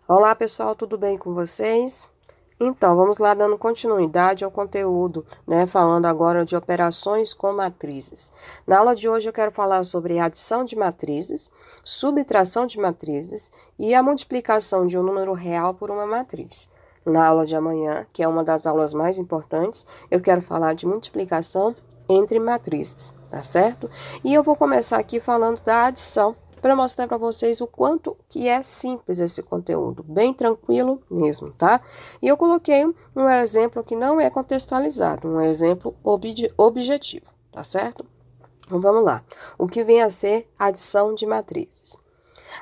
Olá pessoal, tudo bem com vocês? Então, vamos lá dando continuidade ao conteúdo, né? Falando agora de operações com matrizes. Na aula de hoje eu quero falar sobre adição de matrizes, subtração de matrizes e a multiplicação de um número real por uma matriz. Na aula de amanhã, que é uma das aulas mais importantes, eu quero falar de multiplicação entre matrizes, tá certo? E eu vou começar aqui falando da adição, para mostrar para vocês o quanto que é simples esse conteúdo, bem tranquilo mesmo, tá? E eu coloquei um exemplo que não é contextualizado, um exemplo objetivo, tá certo? Então vamos lá. O que vem a ser adição de matrizes?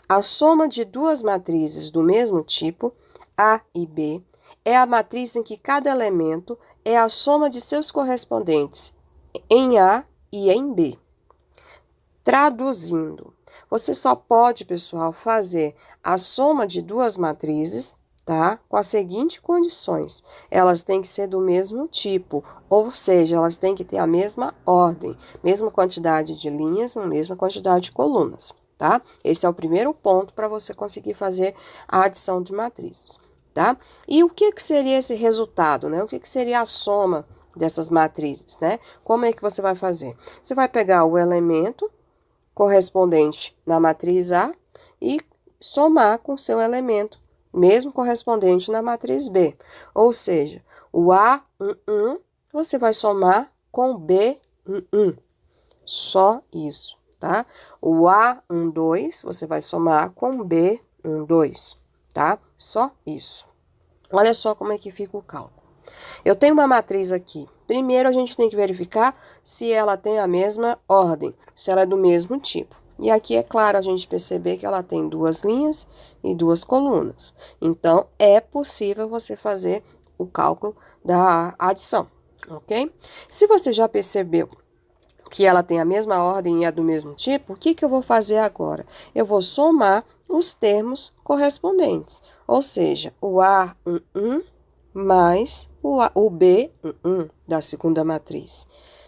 A soma de duas matrizes do mesmo tipo, A e B, é a matriz em que cada elemento é a soma de seus correspondentes em A e em B. Traduzindo, você só pode, pessoal, fazer a soma de duas matrizes, tá? Com as seguintes condições. Elas têm que ser do mesmo tipo, ou seja, elas têm que ter a mesma ordem, mesma quantidade de linhas, a mesma quantidade de colunas, tá? Esse é o primeiro ponto para você conseguir fazer a adição de matrizes, tá? E o que seria esse resultado, né? O que seria a soma dessas matrizes, né? Como é que você vai fazer? Você vai pegar o elemento correspondente na matriz A e somar com seu elemento, mesmo correspondente na matriz B. Ou seja, o A11 você vai somar com o B11. Só isso, tá? O A12 você vai somar com o B12, tá? Só isso. Olha só como é que fica o cálculo. Eu tenho uma matriz aqui. Primeiro, a gente tem que verificar se ela tem a mesma ordem, se ela é do mesmo tipo. E aqui é claro a gente perceber que ela tem duas linhas e duas colunas. Então, é possível você fazer o cálculo da adição, ok? Se você já percebeu que ela tem a mesma ordem e é do mesmo tipo, o que eu vou fazer agora? Eu vou somar os termos correspondentes, ou seja, o A11 mais o B11 da segunda matriz.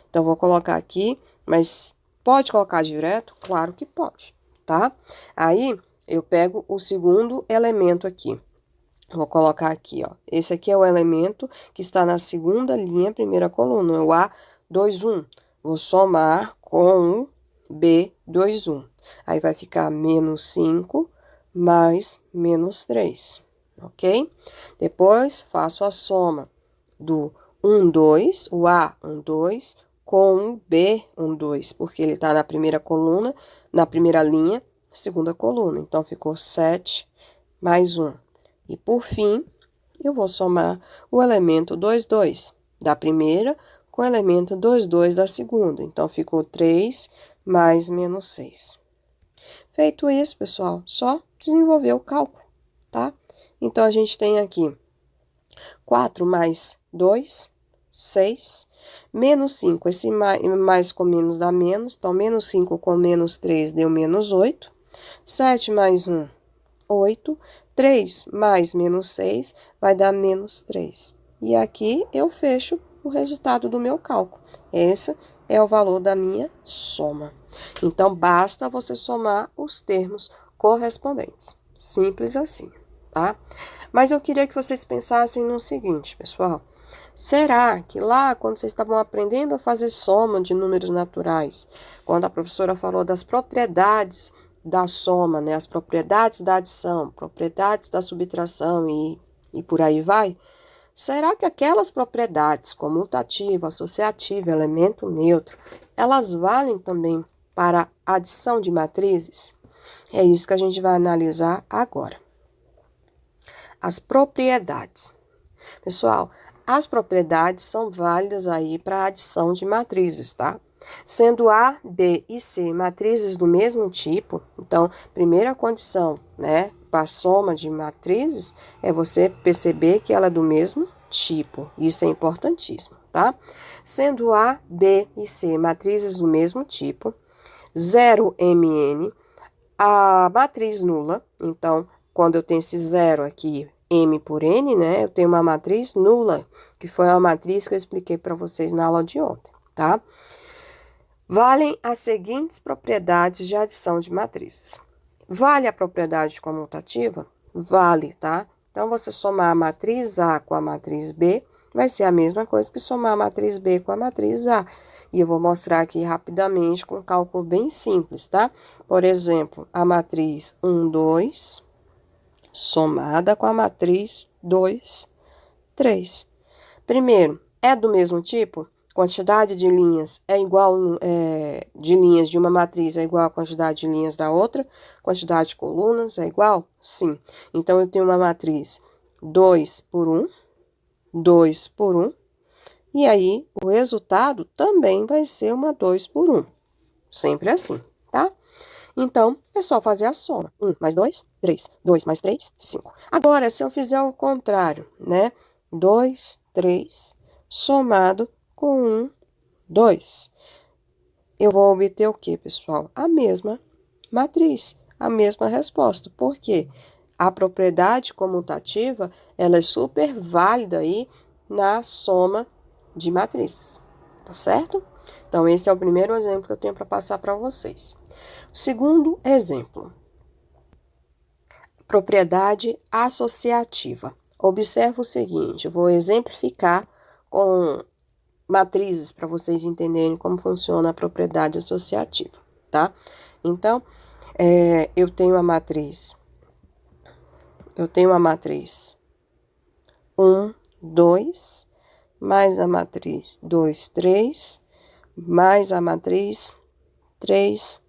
Então, vou colocar aqui, mas pode colocar direto? Claro que pode, tá? Aí, eu pego o segundo elemento aqui. Vou colocar aqui, ó. Esse aqui é o elemento que está na segunda linha, primeira coluna, o A21. Vou somar com o B21. Aí, vai ficar menos 5 mais menos 3. Ok? Depois, faço a soma do 12, o A12, com o B12, porque ele está na primeira coluna, na primeira linha, segunda coluna. Então, ficou 7 mais 1. E, por fim, eu vou somar o elemento 22 da primeira com o elemento 22 da segunda. Então, ficou 3 mais menos 6. Feito isso, pessoal, só desenvolver o cálculo, tá? Então, a gente tem aqui 4 mais 2, 6, menos 5, esse mais com menos dá menos, então, menos 5 com menos 3 deu menos 8, 7 mais 1, 8, 3 mais menos 6 vai dar menos 3. E aqui eu fecho o resultado do meu cálculo. Esse é o valor da minha soma. Então, basta você somar os termos correspondentes. Simples assim, tá? Mas eu queria que vocês pensassem no seguinte, pessoal. Será que lá, quando vocês estavam aprendendo a fazer soma de números naturais, quando a professora falou das propriedades da soma, né, as propriedades da adição, propriedades da subtração e por aí vai, será que aquelas propriedades, comutativa, associativa, elemento neutro, elas valem também para a adição de matrizes? É isso que a gente vai analisar agora. As propriedades. Pessoal, as propriedades são válidas aí para a adição de matrizes, tá? Sendo A, B e C matrizes do mesmo tipo, então, primeira condição, né, para a soma de matrizes, é você perceber que ela é do mesmo tipo. Isso é importantíssimo, tá? Sendo A, B e C matrizes do mesmo tipo, 0mn, a matriz nula, então, quando eu tenho esse zero aqui, M por N, né, eu tenho uma matriz nula, que foi a matriz que eu expliquei para vocês na aula de ontem, tá? Valem as seguintes propriedades de adição de matrizes. Vale a propriedade comutativa? Vale, tá? Então, você somar a matriz A com a matriz B vai ser a mesma coisa que somar a matriz B com a matriz A. E eu vou mostrar aqui rapidamente com um cálculo bem simples, tá? Por exemplo, a matriz 1, 2, somada com a matriz 2, 3. Primeiro, é do mesmo tipo? Quantidade de linhas é igual, de linhas de uma matriz é igual à quantidade de linhas da outra? Quantidade de colunas é igual? Sim. Então, eu tenho uma matriz 2 por 1, 2 por 1, e aí o resultado também vai ser uma 2 por 1. Sempre assim, tá? Então, é só fazer a soma. 1 mais 2, 3. 2 mais 3, 5. Agora, se eu fizer o contrário, né? 2, 3, somado com 1, 2. Eu vou obter o quê, pessoal? A mesma matriz, a mesma resposta. Por quê? A propriedade comutativa, ela é super válida aí na soma de matrizes, tá certo? Então, esse é o primeiro exemplo que eu tenho para passar para vocês. Segundo exemplo, propriedade associativa. Observa o seguinte, eu vou exemplificar com matrizes para vocês entenderem como funciona a propriedade associativa, tá? Então, eu tenho a matriz 1, 2, mais a matriz 2, 3, mais a matriz 3,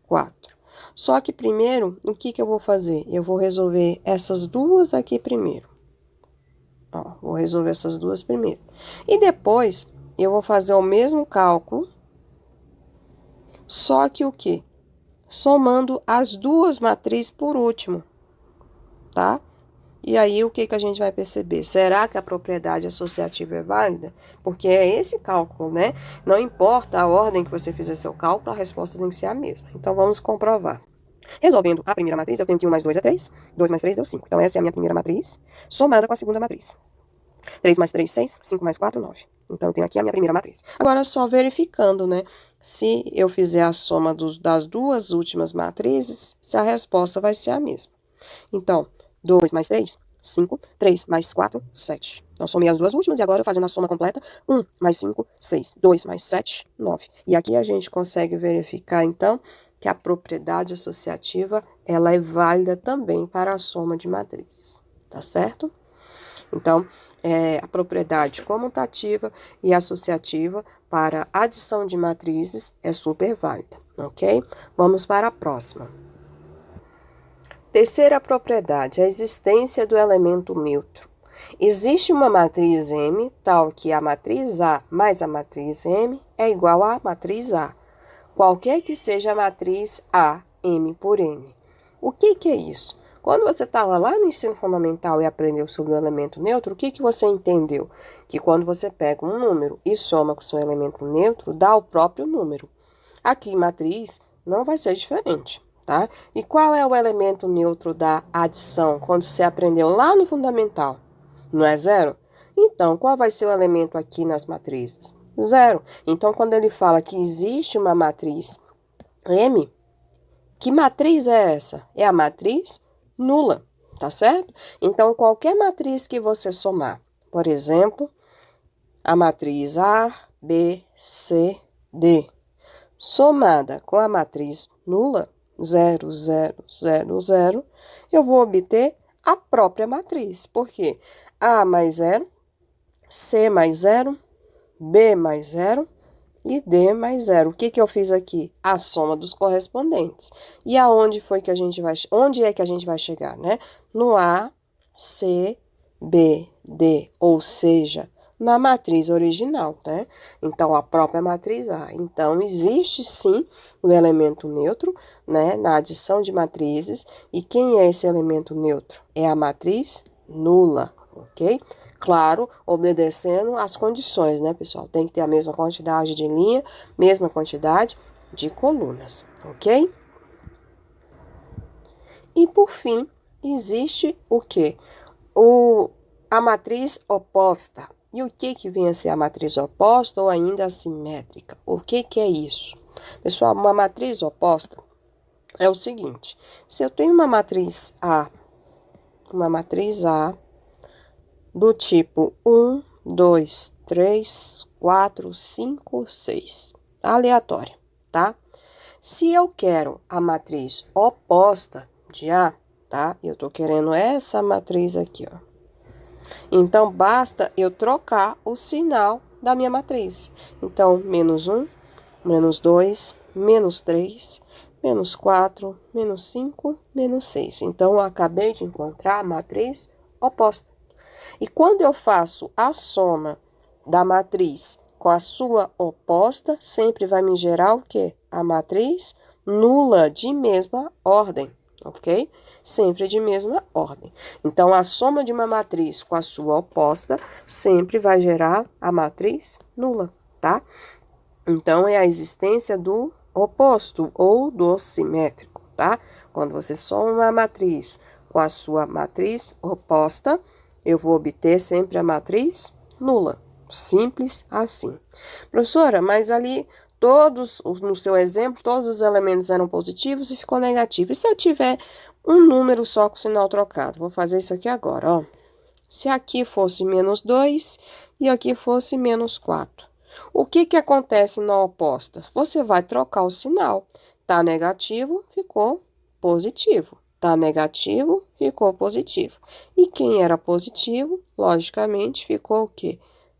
4. Só que primeiro, o que eu vou fazer? Eu vou resolver essas duas aqui primeiro. Ó, vou resolver essas duas primeiro. E depois, eu vou fazer o mesmo cálculo, só que o quê? Somando as duas matrizes por último, tá? E aí, o que a gente vai perceber? Será que a propriedade associativa é válida? Porque é esse cálculo, né? Não importa a ordem que você fizer seu cálculo, a resposta tem que ser a mesma. Então, vamos comprovar. Resolvendo a primeira matriz, eu tenho que 1 mais 2 é 3. 2 mais 3 deu 5. Então, essa é a minha primeira matriz, somada com a segunda matriz. 3 mais 3, 6. 5 mais 4, 9. Então, eu tenho aqui a minha primeira matriz. Agora, só verificando, né? Se eu fizer a soma das duas últimas matrizes, se a resposta vai ser a mesma. Então, 2 mais 3, 5. 3 mais 4, 7. Então, somei as duas últimas e agora, fazendo a soma completa, 1 mais 5, 6. 2 mais 7, 9. E aqui a gente consegue verificar, então, que a propriedade associativa, ela é válida também para a soma de matrizes, tá certo? Então, a propriedade comutativa e associativa para adição de matrizes é super válida, ok? Vamos para a próxima. Terceira propriedade, a existência do elemento neutro. Existe uma matriz M, tal que a matriz A mais a matriz M é igual à matriz A. Qualquer que seja a matriz A, M por N. O que é isso? Quando você estava lá no ensino fundamental e aprendeu sobre o elemento neutro, o que você entendeu? Que quando você pega um número e soma com seu elemento neutro, dá o próprio número. Aqui, matriz, não vai ser diferente, tá? E qual é o elemento neutro da adição, quando você aprendeu lá no fundamental? Não é zero? Então, qual vai ser o elemento aqui nas matrizes? Zero. Então, quando ele fala que existe uma matriz M, que matriz é essa? É a matriz nula, tá certo? Então, qualquer matriz que você somar, por exemplo, a matriz A, B, C, D, somada com a matriz nula, 0, 0, 0, 0, eu vou obter a própria matriz. Por quê? A mais 0, C mais 0, B mais 0 e D mais 0. O que eu fiz aqui? A soma dos correspondentes. E aonde foi que a gente vai, onde é que a gente vai chegar, né? No A, C, B, D, ou seja, na matriz original, né? Então, a própria matriz A. Então, existe sim o elemento neutro, né? Na adição de matrizes. E quem é esse elemento neutro? É a matriz nula, ok? Claro, obedecendo às condições, né, pessoal? Tem que ter a mesma quantidade de linha, mesma quantidade de colunas, ok? E, por fim, existe o quê? A matriz oposta. E o que vem a ser a matriz oposta ou ainda assimétrica? O que é isso? Pessoal, uma matriz oposta é o seguinte: se eu tenho uma matriz A do tipo 1, 2, 3, 4, 5, 6, aleatória, tá? Se eu quero a matriz oposta de A, tá? Eu tô querendo essa matriz aqui, ó. Então, basta eu trocar o sinal da minha matriz. Então, menos 1, menos 2, menos 3, menos 4, menos 5, menos 6. Então, eu acabei de encontrar a matriz oposta. E quando eu faço a soma da matriz com a sua oposta, sempre vai me gerar o quê? A matriz nula de mesma ordem, ok? Sempre de mesma ordem. Então, a soma de uma matriz com a sua oposta sempre vai gerar a matriz nula, tá? Então, é a existência do oposto ou do simétrico, tá? Quando você soma uma matriz com a sua matriz oposta, eu vou obter sempre a matriz nula. Simples assim. Professora, mas ali no seu exemplo, todos os elementos eram positivos e ficou negativo. E se eu tiver um número só com o sinal trocado? Vou fazer isso aqui agora, ó. Se aqui fosse menos 2 e aqui fosse menos 4. O que acontece na oposta? Você vai trocar o sinal. Tá negativo, ficou positivo. Tá negativo, ficou positivo. E quem era positivo, logicamente, ficou o quê?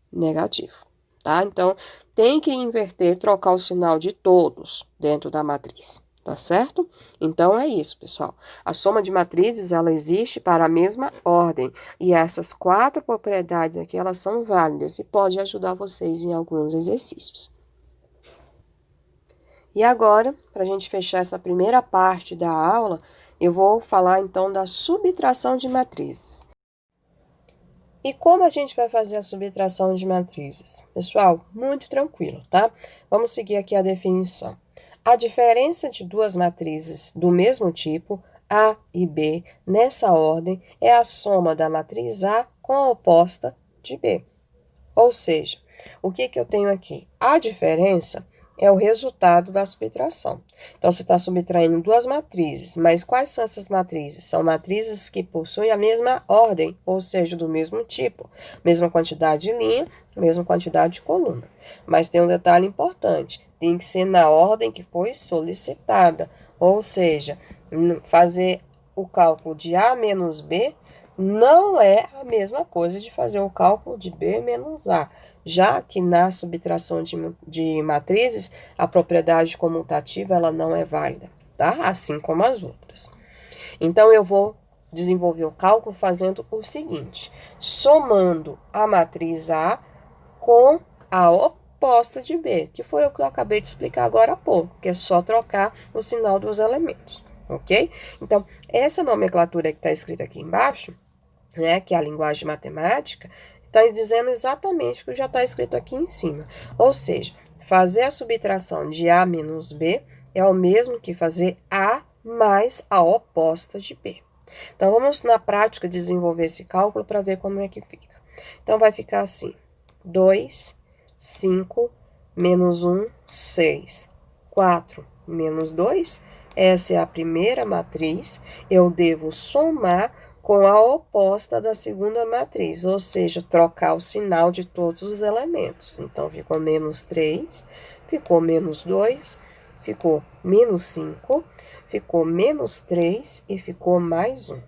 Negativo, tá? Então, tem que inverter, trocar o sinal de todos dentro da matriz, tá certo? Então, é isso, pessoal. A soma de matrizes, ela existe para a mesma ordem. E essas 4 propriedades aqui, elas são válidas e pode ajudar vocês em alguns exercícios. E agora, para a gente fechar essa primeira parte da aula, eu vou falar então da subtração de matrizes. E como a gente vai fazer a subtração de matrizes? Pessoal, muito tranquilo, tá? Vamos seguir aqui a definição. A diferença de duas matrizes do mesmo tipo, A e B, nessa ordem, é a soma da matriz A com a oposta de B. Ou seja, o que eu tenho aqui? A diferença é o resultado da subtração. Então, você está subtraindo duas matrizes, mas quais são essas matrizes? São matrizes que possuem a mesma ordem, ou seja, do mesmo tipo. Mesma quantidade de linha, mesma quantidade de coluna. Mas tem um detalhe importante, tem que ser na ordem que foi solicitada. Ou seja, fazer o cálculo de A menos B não é a mesma coisa de fazer o cálculo de B menos A, já que na subtração de matrizes, a propriedade comutativa ela não é válida, tá? Assim como as outras. Então, eu vou desenvolver o cálculo fazendo o seguinte, somando a matriz A com a oposta de B, que foi o que eu acabei de explicar agora há pouco, que é só trocar o sinal dos elementos, ok? Então, essa nomenclatura que está escrita aqui embaixo, né, que é a linguagem matemática, está dizendo exatamente o que já está escrito aqui em cima. Ou seja, fazer a subtração de A menos B é o mesmo que fazer A mais a oposta de B. Então, vamos na prática desenvolver esse cálculo para ver como é que fica. Então, vai ficar assim, 2, 5, menos 1, 6, 4, menos 2. Essa é a primeira matriz, eu devo somar com a oposta da segunda matriz, ou seja, trocar o sinal de todos os elementos. Então, ficou menos 3, ficou menos 2, ficou menos 5, ficou menos 3 e ficou mais 1,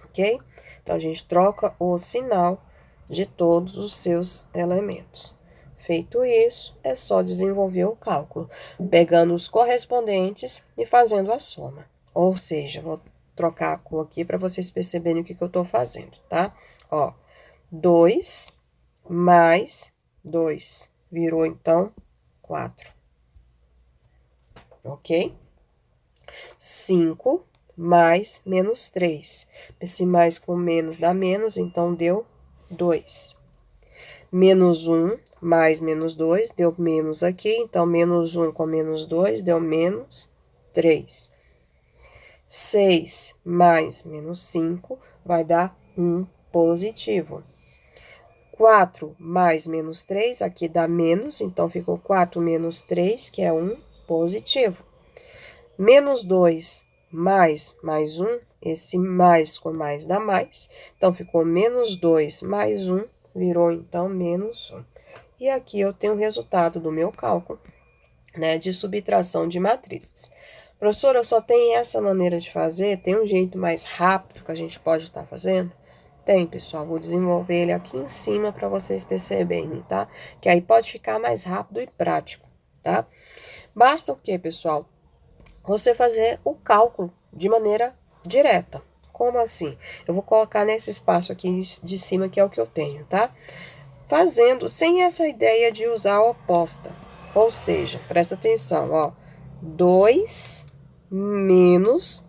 ok? Então, a gente troca o sinal de todos os seus elementos. Feito isso, é só desenvolver o cálculo, pegando os correspondentes e fazendo a soma. Ou seja, vou trocar a cor aqui para vocês perceberem o que eu estou fazendo, tá? Ó, 2 mais 2 virou, então, 4. Ok? 5 mais menos 3. Esse mais com menos dá menos, então deu 2. Menos 1 mais menos 2 deu menos aqui, então menos 1 com menos 2 deu menos 3. 6 mais menos 5 vai dar 1 positivo. 4 mais menos 3, aqui dá menos, então ficou 4 menos 3, que é 1, positivo. Menos 2 mais 1, esse mais com mais dá mais, então ficou menos 2 mais 1, virou então menos 1. E aqui eu tenho o resultado do meu cálculo, né, de subtração de matrizes. Professora, só tem essa maneira de fazer? Tem um jeito mais rápido que a gente pode estar fazendo? Tem, pessoal. Vou desenvolver ele aqui em cima para vocês perceberem, tá? Que aí pode ficar mais rápido e prático, tá? Basta o quê, pessoal? Você fazer o cálculo de maneira direta. Como assim? Eu vou colocar nesse espaço aqui de cima, que é o que eu tenho, tá? Fazendo sem essa ideia de usar a oposta. Ou seja, presta atenção, ó. 2 menos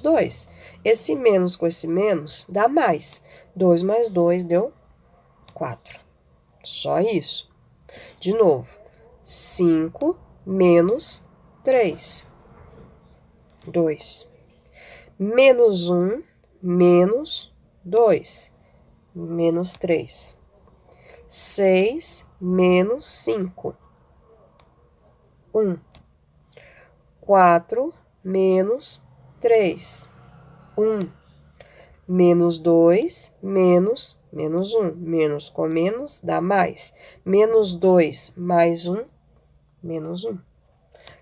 2. Esse menos com esse menos dá mais. 2 mais 2 deu 4. Só isso. De novo. 5 menos 3. 2. Menos 1 menos 2. Menos 3. 6 menos 5. 1. 4 menos 3. 1. Menos 2 menos 1. Menos com menos dá mais. Menos 2 mais 1, menos 1.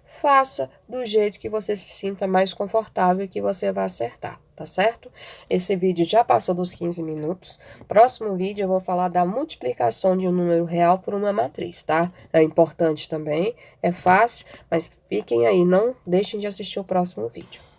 Faça do jeito que você se sinta mais confortável e que você vai acertar, tá certo? Esse vídeo já passou dos 15 minutos. Próximo vídeo eu vou falar da multiplicação de um número real por uma matriz, tá? É importante também, é fácil, mas fiquem aí, não deixem de assistir o próximo vídeo.